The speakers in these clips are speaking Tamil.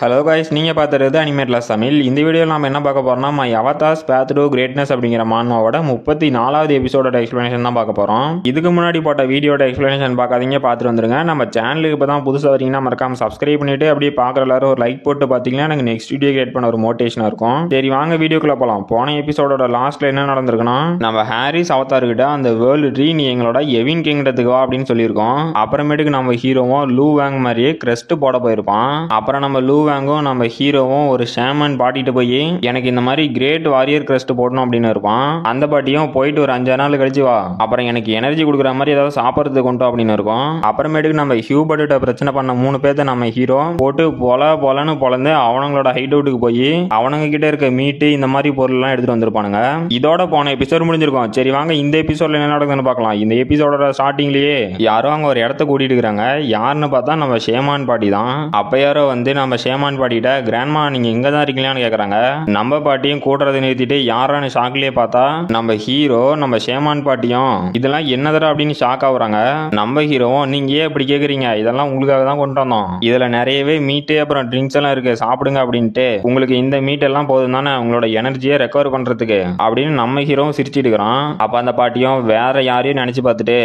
ஹலோ காய்ஸ், நீங்கள் பார்த்துறது அனிமேட்லஸ் தமிழ். இந்த வீடியோவில் நம்ம என்ன பார்க்க போகிறோம்னா my avatars path to greatness அப்படிங்கிற மான்மாவோட 34வது எபிசோட எக்ஸ்பிளனேஷன் தான் பார்க்க போகிறோம். இதுக்கு முன்னாடி போட்ட வீடியோட எக்ஸ்பிளனேஷன் பார்க்காதீங்க, பார்த்துட்டு வந்துருங்க. நம்ம சேனலுக்கு இப்போ தான் புதுசாக வரீங்கன்னா மறக்காம சப்ஸ்கிரைப் பண்ணிட்டு அப்படியே பார்க்குற எல்லாரும் ஒரு லைக் போட்டு பார்த்தீங்கன்னா எனக்கு நெக்ஸ்ட் வீடியோ கிரியேட் பண்ண ஒரு மோட்டிவேஷனாக இருக்கும். சரி வாங்க வீடியோக்குள்ள போகலாம். போன எபிசோடோட லாஸ்ட்ல என்ன நடந்திருக்குன்னா, நம்ம ஹாரிஸ் அவதார்கிட்ட அந்த வேர்ல்டு ட்ரீ நீ எங்களோட எவின் கிங்டத்துக்கு வா அப்படின்னு சொல்லியிருக்கோம். அப்புறமேட்டுக்கு நம்ம ஹீரோவும் லூ வேங் மாதிரியே கிரெஸ்ட் போட போயிருப்பான். அப்புறம் நம்ம லூ வேங்கும் நம்ம ஹீரோவும் ஒரு ஷேமன் பாட்டிட்டு போய் எனக்கு இந்த மாதிரி கிரேட் வாரியர் கிரெஸ்ட் போடணும் அப்படின்னு இருப்பான். அந்த பாட்டியும் போயிட்டு ஒரு 5 நாள் கழிச்சு வா, அப்புறம் எனக்கு எனர்ஜி கொடுக்குற மாதிரி ஏதாவது சாப்பிட்றது கொண்டு அப்படின்னு இருக்கும். அப்புறமேட்டுக்கு நம்ம ஹியூபர்ட்ட பிரச்சனை பண்ண 3 பேர்த்த நம்ம ஹீரோ போட்டு பொலன்னு பொலந்து அவங்களோட ஹைட் அவுட்டுக்கு போய் அவனுங்க கிட்ட இருக்க மீட்டு இந்த மாதிரி பொருள் எல்லாம் எடுத்துட்டு வந்திருப்பானுங்க. இதோட போன எபிசோட் முடிஞ்சிருக்கும். சரி வாங்க இந்த எபிசோட்ல என்ன நடக்குதுன்னு பார்க்கலாம். இந்த எபிசோட ஸ்டார்டிங்லயே யாரோ அங்க ஒரு இடத்த கூட்டிட்டு இருக்காங்க. யாருன்னு பார்த்தா நம்ம ஷேமான் பாட்டி தான். அப்ப யாரோ வந்து நம்ம ஷேமான் பாட்டிட்ட கிராண்ட்மா நீங்க எங்க தான் இருக்கீங்களான்னு கேக்குறாங்க. நம்ம பாட்டியும் கூட்டுறதை நிறுத்திட்டு யாரான்னு ஷாக்லயே பார்த்தா நம்ம ஹீரோ நம்ம ஷேமான் பாட்டியும் இதெல்லாம் என்னதரா அப்படின்னு ஷாக் ஆகுறாங்க. நம்ம ஹீரோவும் நீங்க ஏன் இப்படி கேக்குறீங்க, இதெல்லாம் உங்களுக்காக தான் கொண்டு வந்தோம், இதுல நிறையவே மீட்டு அப்புறம் ட்ரிங்க்ஸ் எல்லாம் இருக்கு சாப்பிடுங்க அப்படின்ட்டு, உங்களுக்கு இந்த மீட் எல்லாம் போதும் தானே உங்களோட எனர்ஜியை ரெக்கவர் பண்றதுக்கு அப்படின்னு நம்ம ஹீரோவும் சிரிச்சிட்டு இருக்கிறான். அப்ப அந்த பாட்டியும் வேற யாரையும் நினைச்சு பார்த்துட்டு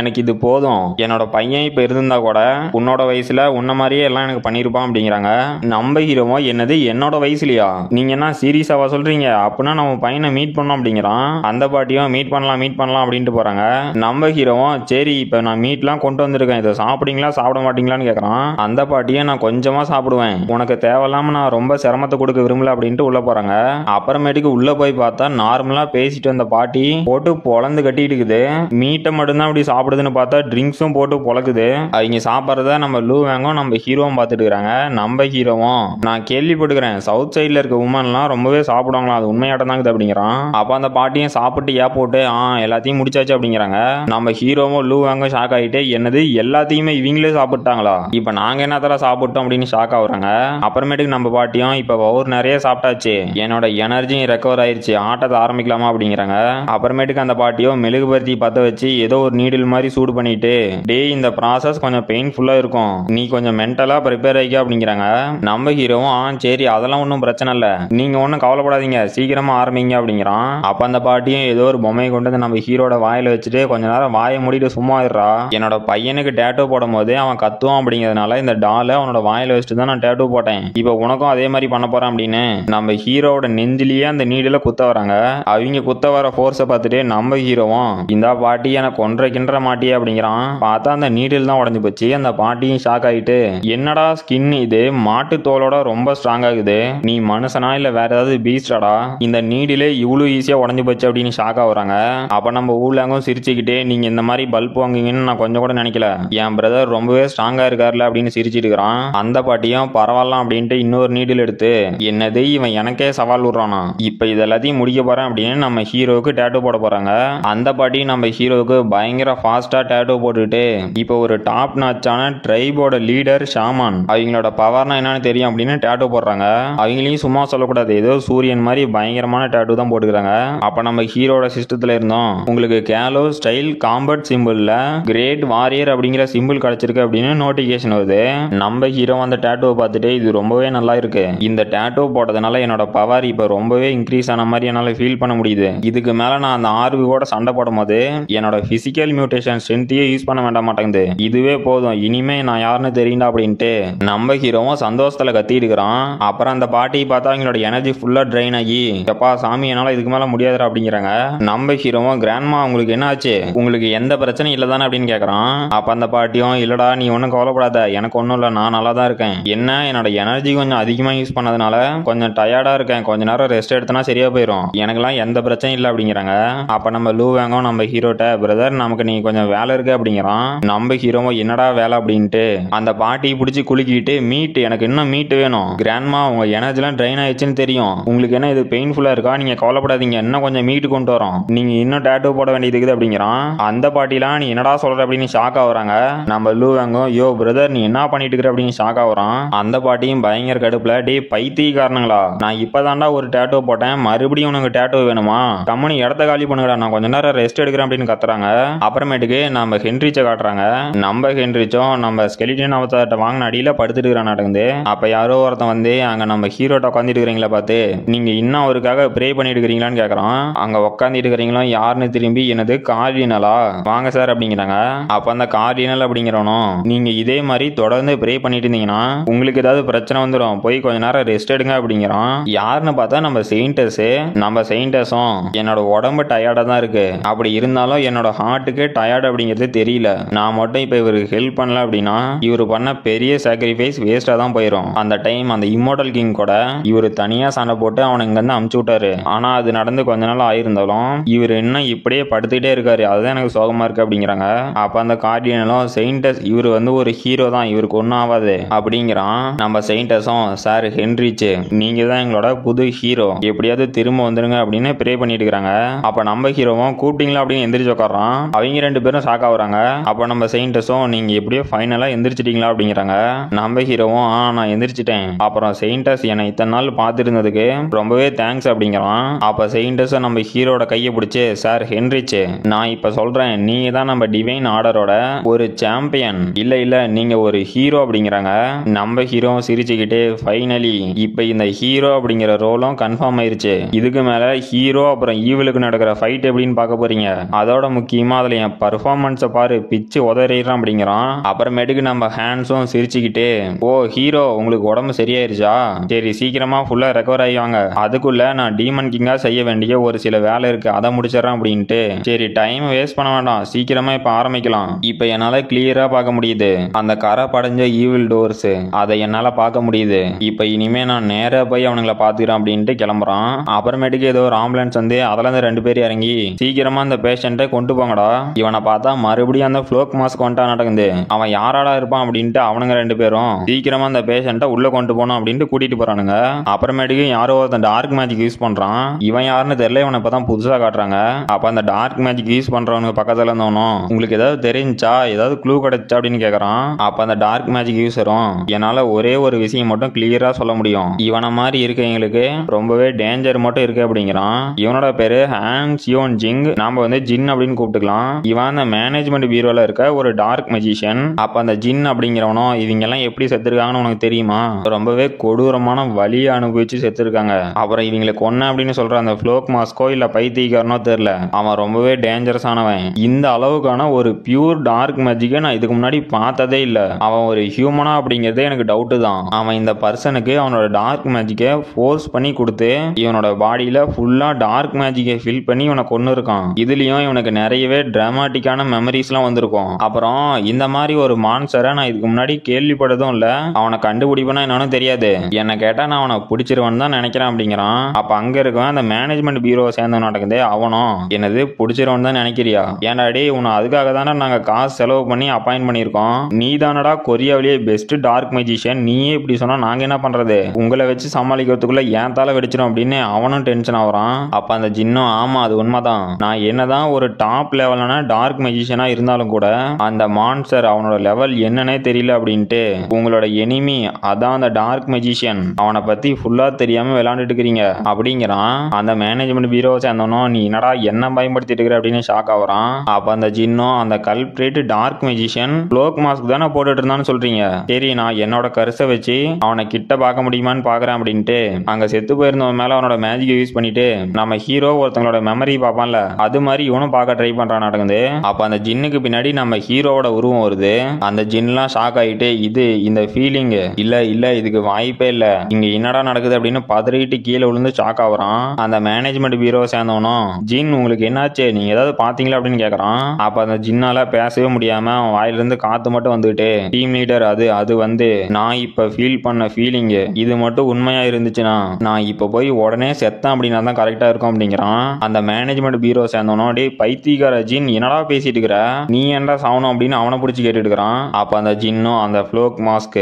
எனக்கு இது போதும், என்னோட பையன் இப்ப இருந்தா கூட உன்னோட வயசுல உன்ன மாதிரியே எல்லாம் எனக்கு பண்ணிருப்பான் அப்படிங்கிறாங்க. நம்ம ஹீரோவோ என்னது என்னோட வயசுலயா, நீங்க என்ன சீரியஸாவா சொல்றீங்க, அப்படின்னா நம்ம பையனை மீட் பண்ணோம் அப்படிங்கிறான். அந்த பாட்டியும் மீட் பண்ணலாம் அப்படின்ட்டு போறாங்க. நம்ம ஹீரோவும் சரி இப்ப நான் மீட்லாம் கொண்டு வந்திருக்கேன், இதை சாப்பிடுங்களா சாப்பிட மாட்டீங்களான்னு கேக்குறான். அந்த பாட்டியும் நான் கொஞ்சமா சாப்பிடுவேன், உனக்கு தேவையில்லாம நான் ரொம்ப சிரமத்தை கொடுக்க விரும்பல அப்படின்ட்டு உள்ள போறாங்க. அப்புறமேட்டுக்கு உள்ள போய் பார்த்தா நார்மலா பேசிட்டு வந்த பாட்டி போட்டு பொழந்து கட்டிட்டு இருக்குது. மீட்டை மட்டும்தான் அப்படி சாப்பிடுதுன்னு பார்த்தா ட்ரிங்க்ஸும் போட்டு பொழக்குது. அவங்க சாப்பிட்றத நம்ம லூ வேங்கும் நம்ம ஹீரோவும் பார்த்துட்டு இருக்காங்க. நம்ம ஹீரோவும் நான் கேள்விப்பட்டுக்கிறேன் சவுத் சைட்ல இருக்க உமன்லாம் ரொம்பவே சாப்பிடுவாங்களா, அது உண்மையாட்டம் தான் அப்படிங்கிறான். அப்ப அந்த பாட்டியும் சாப்பிட்டு போட்டு எல்லாத்தையும் முடிச்சாச்சு அப்படிங்கிறாங்க. நம்ம ஹீரோவும் லூ வேங்கும் ஷாக் ஆகிட்டு என்னது எல்லாத்தையுமே இவங்களே சாப்பிட்டாங்களா, இப்ப நாங்க என்னத்தர சாப்பிட்டோம் அப்படின்னு ஷாக் ஆகுறாங்க. அப்புறமேட்டுக்கு நம்ம பாட்டியும் இப்ப ஒரு நிறைய சாப்பிட்டாச்சு, என்னோட எனர்ஜியும் ரெக்கவர் ஆயிடுச்சு, ஆட்டத்தை ஆரம்பிக்கலாமா அப்படிங்கிறாங்க. அப்புறமேட்டுக்கு அந்த பாட்டியும் மெழுகுபருத்தி பத்த வச்சு ஏதோ ஒரு நீடில் மாதிரி சூடு பண்ணிட்டு டே இந்த ப்ராசஸ் கொஞ்சம் பெயின்ஃபுல்லா இருக்கும், நீ கொஞ்சம் மென்டலா ப்ரிப்பேர் ஆகிக்க அப்படிங்கிறாங்க. நம்ம ஹீரோவும் சரி அதெல்லாம் ஒன்றும் பிரச்சனை இல்லை, நீங்க ஒன்றும் கவலைப்படாதீங்க சீக்கிரமா ஆரம்பிங்க அப்படிங்கிறான். அப்ப அந்த பாட்டியும் ஏதோ ஒரு பொம்மையை கொண்டு வந்து நம்ம ஹீரோட வாயில வச்சுட்டு கொஞ்ச நேரம் வாயை மூடிட்டு சும்மா இருறா, என்னோட பையனுக்கு டேட்டோ போடும் போது அவன் கத்துவான் அப்படிங்கிறதுனால இந்த டாலை அவனோட வாயில வச்சுட்டு தான் நான் டேட்டோ போட்டேன், இப்போ உனக்கும் அதே மாதிரி பண்ண போறேன் அப்படின்னு நம்ம ஹீரோட நெஞ்சிலேயே அந்த நீடில குத்த வராங்க. அவங்க குத்த வர ஃபோர்ஸை பார்த்துட்டு நம்ம ஹீரோவும் இந்த பாட்டி எனக்கு ஒன்றை கிண்ட மாட்டியே அப்படிங்கிறான். பார்த்தா அந்த நீடில் தான் உடஞ்சு போச்சு. அந்த பாட்டியும் ஷாக் ஆயிட்டு என்னடா ஸ்கின் இது மாட்டு தோலோட ரொம்ப ஸ்ட்ராங் ஆகுது, நீ மனுஷனா இல்ல வேற ஏதாவது பீஸ்டாடா, இந்த நீடிலே இவ்வளவு ஈஸியா உடஞ்சு போச்சு அப்படின்னு ஷாக் ஆகுறாங்க. அப்ப நம்ம ஊர்லாங்கும் சிரிச்சுக்கிட்டே நீங்க இந்த மாதிரி பல்ப் வாங்குவீங்கன்னு நான் கொஞ்சம் கூட நினைக்கல, என் பிரதர் ரொம்பவே ஸ்ட்ராங்கா இருக்காருல அப்படின்னு சிரிச்சிட்டு இருக்கிறான். அந்த பாட்டியும் பரவாயில்ல அப்படின்ட்டு இன்னொரு நீடில் எடுத்து என்னது இவன் எனக்கே சவால் விடுறானா, இப்ப இதெல்லாத்தையும் முடிக்க போறேன் அப்படின்னு நம்ம ஹீரோவுக்கு டேட்டோ போட போறாங்க. அந்த பாட்டி நம்ம ஹீரோவுக்கு பயங்கர ஃபாஸ்டா டேட்டோ போட்டுட்டு இப்போ ஒரு டாப் நாச்சான ட்ரைபோட லீடர் ஷாமான் அவங்களோட பவர்னா என்னன்னு தெரியும் அப்படின்னு டேட்டோ போடுறாங்க. அவங்களையும் சும்மா சொல்லக்கூடாது, ஏதோ சூரியன் மாதிரி பயங்கரமான டேட்டோ தான் போட்டுக்கிறாங்க. அப்ப நம்ம ஹீரோட சிஸ்டத்துல இருந்தோம் உங்களுக்கு கேலோ ஸ்டைல் காம்பட் சிம்பிள்ல கிரேட் வாரியர் அப்படிங்கிற சிம்பிள் கிடைச்சிருக்கு அப்படின்னு நோட்டிபிகேஷன் வருது. நம்ம ஹீரோ அந்த டேட்டோ பார்த்துட்டு இது ரொம்பவே நல்லா இருக்கு, இந்த டேட்டோ போட்டதுனால என்னோட பவர் இப்ப ரொம்பவே இன்க்ரீஸ் ஆன மாதிரி என்னால ஃபீல் பண்ண முடியுது, இதுக்கு மேல நான் அந்த ஆர்வியோட சண்டை போடும் போது என்னோட பிசிக்கல் மியூட்டேஷன் ஸ்ட்ரென்த்தையே யூஸ் பண்ண வேண்டாம் மாட்டேங்குது, இதுவே போதும் இனிமே நான் யாருன்னு தெரியுண்டா அப்படின்ட்டு நம்ம ஹீரோவும் சந்தோஷத்துல கத்திட்டு இருக்கிறான். அப்புறம் அந்த பாட்டி பார்த்தா அவங்களோட எனர்ஜி ஃபுல்லா ட்ரெயின் ஆகி எப்பா சாமி என்னால இதுக்கு மேல முடியாதுடா அப்படிங்கிறாங்க. நம்ம ஹீரோவும் கிராண்ட்மா உங்களுக்கு என்ன ஆச்சு, உங்களுக்கு எந்த பிரச்சனையும் இல்ல தானே அப்படின்னு கேக்குறான். அப்ப அந்த பாட்டியும் இல்லடா நீ ஒன்னும் கவலைப்படாத, எனக்கு ஒன்னும் இல்ல, நான் நல்லா தான் இருக்கேன், என்ன என்னோட எனர்ஜி கொஞ்சம் அதிகமா யூஸ் பண்ணதுனால கொஞ்சம் டயர்டா இருக்கேன், கொஞ்ச நேரம் ரெஸ்ட் எடுத்தனா சரியா போயிடும், எனக்கெல்லாம் எந்த பிரச்சனையும் இல்லை அப்படிங்கிறாங்க. அப்ப நம்ம லூ வேங்கும் நம்ம ஹீரோட்ட பிரதர் நமக்கு நீ கொஞ்சம் வேலை இருக்கு அப்படிங்கிறான். நம்ம ஹீரோவும் என்னடா வேலை அப்படின்ட்டு அந்த பாட்டி பிடிச்சி குலுக்கிட்டு மீட் எனக்கு இன்னும் மீட் வேணும், கிராண்ட்மா உங்க எனர்ஜிலாம் ட்ரைன் ஆயிடுச்சுன்னு தெரியும், உங்களுக்கு என்ன இது பெயின்ஃபுல்லா இருக்கா, நீங்க கவலைப்படாதீங்க இன்னும் கொஞ்சம் மீட் கொண்டு வரோம், நீங்க இன்னும் டேட்டோ போட வேண்டியது இருக்குது அப்படிங்கிறான். அந்த பாட்டிலாம் நீ என்னடா சொல்ற அப்படின்னு ஷாக் ஆகுறாங்க. நம்ம லூ வேங்கும் யோ பிரதர் நீ என்ன பண்ணிட்டு இருக்கிற அப்படின்னு ஷாக் ஆகுறான். அந்த பாட்டியும் பயங்கர கடுப்புல டே பைத்தியக்காரனுங்களா, நான் இப்பதான்டா ஒரு டேட்டோ போட்டேன் மறுபடியும் உனக்கு டேட்டோ வேணுமா, கம்மனி இடத்த காலி பண்ணுங்கடா, நான் கொஞ்ச நேரம் ரெஸ்ட் எடுக்கிறேன் அப்படின்னு கத்துறாங்க. அப்புறமேட்டுக்கு நம்ம ஹென்ரிச்சை காட்டுறாங்க. நம்ம ஹென்ரிச்சும் நம்ம ஸ்கெலிட்டன் அவதார்ட்ட வாங்கின அடியில படுத்துட்டு இருக்கிறான் நடக்குது. அப்ப யாரோ ஒருத்தன் வந்து அங்க நம்ம ஹீரோட்ட உட்காந்துட்டு இருக்கிறீங்களா பார்த்து நீங்க இன்னும் அவருக்காக ப்ரே பண்ணிட்டு இருக்கிறீங்களான்னு கேக்குறான். அங்க உட்காந்துட்டு இருக்கிறீங்களா யாருன்னு திரும்பி எனது கார்டினலா வாங்க சார் அப்படிங்கிறாங்க. அப்ப அந்த கார்டினல் அப்படிங்கிறவனும் நீங்க இதே மாதிரி தொடர்ந்து ப்ரே பண்ணிட்டு இருந்தீங்கன்னா உங்களுக்கு ஏதாவது பிரச்சனை வந்துடும், போய் கொஞ்ச நேரம் ரெஸ்ட் எடுங்க அப்படிங்கிறான். யாருன்னு பார்த்தா நம்ம செயின்டஸும் என்னோட உடம்பு டயர்டா தான் இருக்கு, அப்படி இருந்தாலும் என்னோட ஹார்ட்டுக்கு டயர்ட் அப்படிங்கிறது தெரியல, நான் மட்டும் இப்ப இவருக்கு ஹெல்ப் பண்ணல அப்படின்னா இவர் பண்ண பெரிய சாக்ரிஃபைஸ் வேஸ்டா தான் போயிடும். அந்த டைம் அந்த இம்மோர்டல் கிங் கூட இவர் தனியா சண்டை போட்டு அவனை இங்க இருந்து அமுச்சு விட்டாரு. ஆனா அது நடந்து கொஞ்ச நாள் ஆயிருந்தாலும் இவர் இன்னும் இப்படியே படுத்துட்டே இருக்காரு, அதுதான் எனக்கு சோகமா இருக்கு அப்படிங்கிறாங்க. அப்ப அந்த கார்டினலும் செயின்டஸ் இவர் வந்து ஒரு ஹீரோ தான், இவருக்கு ஒன்னும் ஆகாது அப்படிங்கிறான். நம்ம செயின்டஸும் சார் ஹென்ரிச் நீங்க தான் எங்களோட புது ஹீரோ, எப்படியாவது திரும்ப வந்துருங்க அப்படின்னு ப்ரே பண்ணிட்டு இருக்காங்க. அப்ப நம்ம ஹீரோவும் கூப்பிட்டீங்களா அப்படின்னு எந்திரிச்சு உட்காரான். அவங்க ரெண்டு பேரும் ஷாக் ஆகுறாங்க. அப்ப நம்ம செயின்டஸும் நீங்க எப்படியோ ஃபைனலா எந்திரிச்சிட்டீங்களா அப்படிங்கிறாங்க. நம்ம ஹீரோவும் நான் எந்திரிச்சிட்டேன், அப்புறம் செயின்டஸ் என்னை இத்தனை நாள் பார்த்துருந்ததுக்கு ரொம்பவே தேங்க்ஸ் அப்படிங்கிறான். அப்ப செயின்டஸ் நம்ம ஹீரோட கையை பிடிச்சி சார் ஹென்ரிச் நான் இப்ப சொல்றேன் நீங்க தான் நம்ம டிவைன் ஆர்டரோட ஒரு சாம்பியன், இல்ல நீங்க ஒரு ஹீரோ அப்படிங்கிறாங்க. நம்ம ஹீரோ சிரிச்சுக்கிட்டே ஃபைனலி இப்ப இந்த ஹீரோ அப்படிங்கிற ரோலும் கன்ஃபார்ம் ஆயிருச்சு, இதுக்கு மேல ஹீரோ அப்புறம் ஈவிலுக்கு நடக்கிற ஃபைட் எப்படின்னு பார்க்க போறீங்க, அதோட முக்கியமா அதுல என் பர்ஃபார்மன்ஸை பாரு பிச்சு உதறிடுறான் அப்படிங்கிறான். அப்புறமேட்டுக்கு நம்ம ஹேண்ட்ஸும் சிரிச்சுக்கிட்டே ஓ ஹீரோ உங்களுக்கு உடம்பு சரியாயிருச்சா, சரி சீக்கிரமா ஃபுல்லா ரெக்கவர் ஆகிவாங்க, அதுக்குள்ள நான் டீமன் கிங்கா செய்ய வேண்டிய ஒரு சில வேலை இருக்கு அதை முடிச்சிடறேன் அப்படின்ட்டு சரி டைம் வேஸ்ட் பண்ண வேண்டாம் சீக்கிரமா இப்ப ஆரம்பிக்கலாம். இப்ப என்னால கிளியரா பார்க்க முடியுது அந்த கரை படைஞ்ச ஈவில் டோர்ஸ், அதை என்னால பார்க்க முடியுது, இப்ப இனிமே நான் நேரா போய் அவனுங்களை பாத்துக்கிறேன் அப்படின்ட்டு கிளம்புறான். அப்புறமேட்டுக்கு ஏதோ ஒரு ஆம்புலன்ஸ் வந்து அதுல இருந்து ரெண்டு பேரும் இறங்கி சீக்கிரமா அந்த பேஷண்ட்டை கொண்டு போங்கடா, இவனை பார்த்தா மறுபடியும் அந்த ஃப்ளோக் மாஸ்க் கொண்டா நடக்குது, அவன் யாராடா இருப்பான் அப்படின்ட்டு அவனுங்க ரெண்டு பேரும் சீக்கிரமா அந்த பேஷண்ட்டை உள்ள கொண்டு போனோம் அப்படின்ட்டு கூட்டிட்டு போறானுங்க. அப்புறமேட்டுக்கு யாரோ ஒருத்தன் டார்க் மேஜிக் யூஸ் பண்றான், இவன் யாருன்னு தெரியல, இவனை இப்பதான் புதுசா காட்டுறாங்க. அப்ப அந்த டார்க் மேஜிக் யூஸ் பண்றவனுக்கு பக்கத்துல இருந்தவனும் உங்களுக்கு ஏதாவது தெரிஞ்சா ஏதாவது க்ளூ கிடைச்சா அப்படின்னு கேக்குறான். அப்ப அந்த டார்க் மேஜிக் யூஸரும் என்னால ஒரே ஒரு விஷயம் மட்டும் கிளியரா சொல்ல முடியும், இவனை மாதிரி இருக்கவங்களுக்கு ரொம்பவே டேஞ்சர் மட்டும் இருக்கு அப்படிங்கிறான். இவனோட பேரு ஹான் சியோன் ஜிங், நாம வந்து ஜின் அப்படின்னு கூப்பிட்டுக்கலாம். இவன் அந்த மேனேஜ்மெண்ட் பீரோல இருக்க ஒரு டார்க் மெஜிஷியன். அப்ப அந்த ஜின் அப்படிங்கிறவனும் இவங்க எல்லாம் எப்படி செத்துருக்காங்கன்னு உனக்கு தெரியுமா, ரொம்பவே கொடூரமான வலியை அனுபவிச்சு செத்துருக்காங்க, அப்புறம் இவங்களை கொன்ன அப்படின்னு சொல்ற அந்த ஃப்ளோக் மாஸ்கோ இல்ல பைத்தியக்காரனோ தெரியல, அவன் ரொம்பவே டேஞ்சரஸ் ஆனவன், இந்த அளவுக்கான ஒரு பியூர் டார்க் மேஜிக்கை நான் இதுக்கு முன்னாடி பார்த்ததே இல்ல, அவன் ஒரு ஹியூமனா அப்படிங்கறதே எனக்கு டவுட் தான், அவன் இந்த பர்சனுக்கு அவனோட டார்க் மேஜிக்கை ஃபோர்ஸ் பண்ணி கொடுத்து இவனோட பாடியில ஃபுல்லா டார்க் மேஜிக்கை ஃபில் பண்ணி இவனை கொன்னு இருக்கான். இதுலயும் இவனுக்கு நிறையவே டிராமாட்டிக்கான மெமரிஸ் எல்லாம் வந்திருக்கும். அப்புறம் இந்த மாதிரி ஒரு மான்ஸ்டரை நான் இதுக்கு முன்னாடி கேள்விப்பட்டதும் இல்ல, அவனை கண்டுபிடிப்பனா என்னன்னு தெரியாது, என்ன கேட்டா நான் அவனை பிடிச்சிருவன் தான் நினைக்கிறேன் அப்படிங்கிறான். அப்ப அங்க இருக்கவன் அந்த மேனேஜ்மெண்ட் பீரோ சேர்ந்த நடக்குது, அவனும் என்னது பிடிச்சிருவன் தான் நினைக்கிறியா, ஏன்டாடி உன்னை அதுக்காக தானே நாங்க காசு செலவு பண்ணி அப்பாயிண்ட் பண்ணியிருக்கோம், நீ தானடா கொரியாவிலேயே பெஸ்ட் டார்க் மேஜிஷியன், நீயே இப்படி சொன்னா நாங்க என்ன பண்றது, உங்களை வச்சு சமாளிக்கிறதுக்குள்ள ஏன் தால வெடிச்சிடும் அப்படின்னு அவனும் டென்ஷன் ஆகுறான். அப்ப அந்த ஜின்னும் ஆமா அது உண்மைதான், நான் என்னதான் ஒரு டாப் லெவலான டார்க் மேஜிஷியனா இருந்தாலும் கூட அந்த மான்ஸ்டர் அவனோட லெவல் என்னன்னே தெரியல அப்படின்ட்டு உங்களோட எனிமி அதான் அந்த டார்க் மேஜிஷியன், அவனை பத்தி ஃபுல்லா தெரியாம விளையாண்டுட்டு இருக்கிறீங்க அப்படிங்கிறான். அந்த மேனேஜ்மெண்ட் பீரோவை சேர்ந்தவனும் நீ என்னடா என்ன பயன்படுத்திட்டு இருக்கிற அப்படின்னு ஷாக் ஆகுறான். அப்ப அந்த ஜின்னும் அந்த கல்பிரேட் டார்க் மேஜிஷியன் க்ளோக் மாஸ்க் தானே போட்டுட்டு இருந்தான்னு சொல்றீங்க, சரி நான் என்னோட கருசை வச்சு அவனை கிட்ட பார்க்க முடியுமான்னு பாக்குறேன் அப்படின்ட்டு அங்க செத்து போயிருந்தவன் மேல அவனோட மேஜிக் யூஸ் பண்ணிட்டு நம்ம ஹீரோ ஒருத்தங்களோட மெமரி பார்ப்பான்ல அது மாதிரி இவனும் பார்க்க ட்ரை பண்றான் நடக்குது. அப்ப அந்த ஜின்னுக்கு பின்னாடி நம்ம ஹீரோவோட உருவம் வருது. அந்த ஜின்லாம் ஷாக் ஆகிட்டு இது இந்த ஃபீலிங் இல்ல இதுக்கு வாய்ப்பே இல்ல, இங்க என்னடா நடக்குது அப்படின்னு பதறிட்டு கீழே விழுந்து ஷாக் ஆகுறான். அந்த மேனேஜ்மெண்ட் பீரோ சேர்ந்தவனும் ஜின் உங்களுக்கு என்னாச்சு நீங்க ஏதாவது பாத்தீங்களா அப்படின்னு கேக்குறான். அப்ப அந்த ஜின்னால பேசவே முடியாம அவன் வாயிலிருந்து காத்து மட்டும் வந்துட்டு டீம் லீடர் அது வந்து நான் இப்ப ஃபீல் பண்ண ஃபீலிங் இது மட்டும் உண்மையா இருந்துச்சுன்னா நான் இப்ப போய் உடனே செத்தேன் அப்படின்னா தான் கரெக்டா இருக்கும் அப்படிங்கிறான். அந்த மேனேஜ்மெண்ட் பீரோ சேர்ந்தவனோ டே பைத்தியக்கார ஜின் என்னடா பேசிட்டு இருக்கிற, நீ ஏன்டா சாவணும் அப்படின்னு அவனை பிடிச்சி கேட்டுட்டு இருக்கிறான். அப்ப அந்த ஜின்னும் அந்த ஃப்ளோக் மாஸ்க்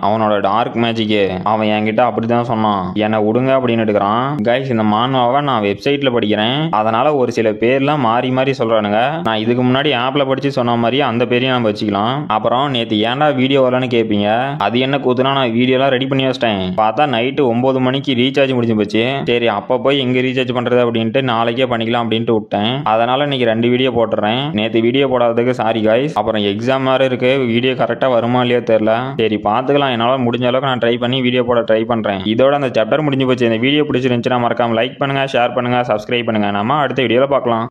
அவனோட டார்க் மேஜிக் அவன் என்கிட்ட அப்படிதான் சொன்னான், என்னை விடுங்க அப்படின்னு இருக்கிறான். கைஸ் இந்த மான்வாவை நான் வெப்சைட்ல படிக்கிறேன், அதனால ஒரு சில பேர்லாம் மாறி மாறி சொல்றானுங்க, நான் இதுக்கு முன்னாடி ஆப்ல படிச்சு சொன்ன மாதிரி அந்த பேரையும் நம்ம வச்சுக்கலாம். அப்புறம் நேத்து ஏன்டா வீடியோ வரலன்னு கேட்பீங்க, அது என்ன கூத்துனா நான் வீடியோலாம் ரெடி பண்ணி வச்சிட்டேன், பார்த்தா நைட்டு 9 மணிக்கு ரீசார்ஜ் முடிஞ்சு போச்சு, சரி அப்ப போய் எங்க ரீசார்ஜ் பண்றது அப்படின்ட்டு நாளைக்கே பண்ணிக்கலாம் அப்படின்ட்டு விட்டேன், அதனால இன்னைக்கு 2 வீடியோ போட்டுறேன். நேத்து வீடியோ போடாததுக்கு சாரி காய்ஸ். அப்புறம் எக்ஸாம் வேற இருக்கு, வீடியோ கரெக்டா வருமா இல்லையோ தெரியல, சரி பார்த்துக்கலாம். என்னால் முடிஞ்ச அளவுக்கு நான் ட்ரை பண்ணி வீடியோ போட ட்ரை பண்ணுறேன். இதோட அந்த சாப்டர் முடிஞ்சு போச்சு. இந்த வீடியோ பிடிச்சிருந்துச்சுன்னா மறக்காம லைக் பண்ணுங்கள், ஷேர் பண்ணுங்கள், சப்ஸ்கிரைப் பண்ணுங்கள். நம்ம அடுத்த வீடியோவில் பார்க்கலாம்.